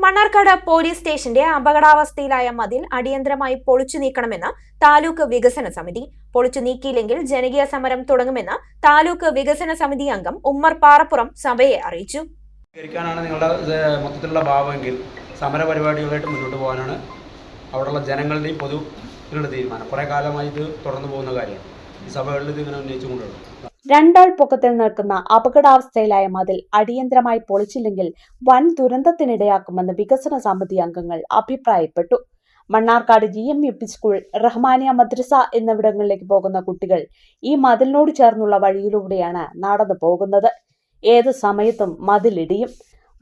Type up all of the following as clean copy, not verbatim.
Mannarkkad police സ്റ്റേഷന്റെ അപകടാവസ്ഥയിലായ മതിൽ അടിയന്തരമായി പൊളിച്ചു നീക്കണമെന്ന് താലൂക്ക് വികസന സമിതി. പൊളിച്ചു നീക്കിയില്ലെങ്കിൽ ജനകീയ സമരം തുടങ്ങുമെന്ന് താലൂക്ക് വികസന സമിതി അംഗം ഉമ്മർ പാറപ്പുറം സഭയെ അറിയിച്ചു. നിങ്ങളുടെ മൊത്തത്തിലുള്ള ഭാവമെങ്കിൽ സമര പരിപാടികളായിട്ട് മുന്നോട്ട് പോകാനാണ് അവിടെയുള്ള ജനങ്ങളുടെയും പൊതുവിലുള്ള തീരുമാനം. കുറെ കാലമായി ഇത് തുടർന്നു പോകുന്ന കാര്യമാണ്. ഈ സഭകളിൽ ഇത് ഇങ്ങനെ ഉന്നയിച്ചുകൊണ്ടുള്ളത്. രണ്ടാൾ പൊക്കത്തിൽ നിൽക്കുന്ന അപകടാവസ്ഥയിലായ മതിൽ അടിയന്തരമായി പൊളിച്ചില്ലെങ്കിൽ വൻ ദുരന്തത്തിനിടയാക്കുമെന്ന് വികസന സമിതി അംഗങ്ങൾ അഭിപ്രായപ്പെട്ടു. മണ്ണാർക്കാട് GMUP സ്കൂൾ, റഹ്മാനിയ മദ്രസ എന്നിവിടങ്ങളിലേക്ക് പോകുന്ന കുട്ടികൾ ഈ മതിലിനോട് ചേർന്നുള്ള വഴിയിലൂടെയാണ് നടന്നു പോകുന്നത്. ഏതു സമയത്തും മതിലിടിയും.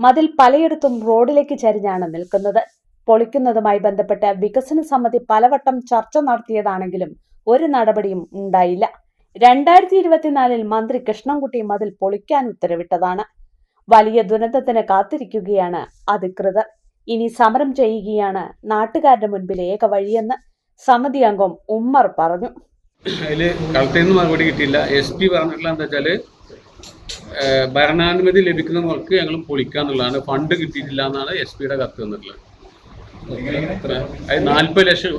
മതിൽ പലയിടത്തും റോഡിലേക്ക് ചരിഞ്ഞാണ് നിൽക്കുന്നത്. പൊളിക്കുന്നതുമായി ബന്ധപ്പെട്ട് വികസന സമിതി പലവട്ടം ചർച്ച നടത്തിയതാണെങ്കിലും ഒരു നടപടിയും ഉണ്ടായില്ല. 2024 മന്ത്രി കൃഷ്ണൻകുട്ടി മതിൽ പൊളിക്കാൻ ഉത്തരവിട്ടതാണ്. വലിയ ദുരന്തത്തിന് കാത്തിരിക്കുകയാണ് അധികൃതർ. ഇനി സമരം ചെയ്യുകയാണ് നാട്ടുകാരുടെ മുൻപിൽ ഏക വഴിയെന്ന് സമിതി അംഗം ഉമ്മർ പറഞ്ഞു. കളക്ടറിൽ മറുപടി കിട്ടിയില്ല. SP പറഞ്ഞിട്ടുള്ള എന്താ വെച്ചാല് ഭരണാനുമതി ലഭിക്കുന്ന മുറക്ക് ഞങ്ങൾ പൊളിക്കാന്നുള്ളതാണ്. ഫണ്ട് കിട്ടിയിട്ടില്ല എന്നാണ് SP കത്ത് തന്നിട്ടുള്ളത്. 46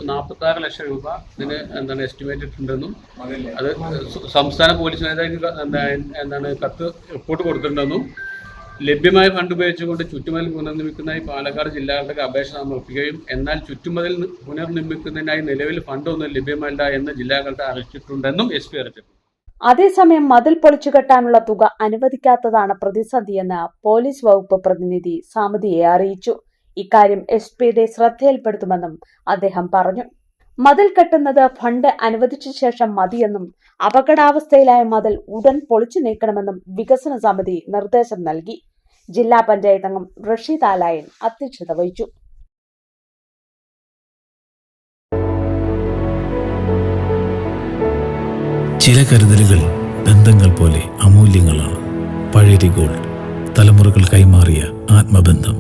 ലക്ഷം രൂപ ഇതിന് എസ്റ്റിമേറ്റ് ഇട്ടുണ്ടെന്നും അത് സംസ്ഥാന പോലീസ് മേധാവിക്ക് കത്ത് റിപ്പോർട്ട് കൊടുത്തിട്ടുണ്ടെന്നും ലഭ്യമായ ഫണ്ട് ഉപയോഗിച്ചുകൊണ്ട് ചുറ്റുമതിൽ പുനർനിർമ്മിക്കുന്നതിനായി പാലക്കാട് ജില്ലകളുടെ അപേക്ഷ സമർപ്പിക്കുകയും എന്നാൽ ചുറ്റുമതിൽ പുനർനിർമ്മിക്കുന്നതിനായി നിലവിൽ ഫണ്ടൊന്നും ലഭ്യമല്ല എന്ന് ജില്ലകളുടെ അറിയിച്ചിട്ടുണ്ടെന്നും SP അറിയിച്ചു. അതേസമയം മതിൽ പൊളിച്ചുകെട്ടാനുള്ള തുക അനുവദിക്കാത്തതാണ് പ്രതിസന്ധിയെന്ന് പോലീസ് വകുപ്പ് പ്രതിനിധി സമിതിയെ അറിയിച്ചു. ഇക്കാര്യം SP ശ്രദ്ധയിൽപ്പെടുത്തുമെന്നും അദ്ദേഹം പറഞ്ഞു. മതിൽ കെട്ടുന്നത് ഫണ്ട് അനുവദിച്ച ശേഷം മതിയെന്നും അപകടാവസ്ഥയിലായ മതിൽ ഉടൻ പൊളിച്ചു നീക്കണമെന്നും വികസന സമിതി നിർദ്ദേശം നൽകി. ജില്ലാ പഞ്ചായത്ത് അംഗം റഷീദ് ആലായൻ അധ്യക്ഷത വഹിച്ചു. ചില കരുതലുകൾ ബന്ധങ്ങൾ പോലെ അമൂല്യങ്ങളാണ്. പഴയ ഗോൾഡ്, തലമുറകൾ കൈമാറിയ ആത്മബന്ധം.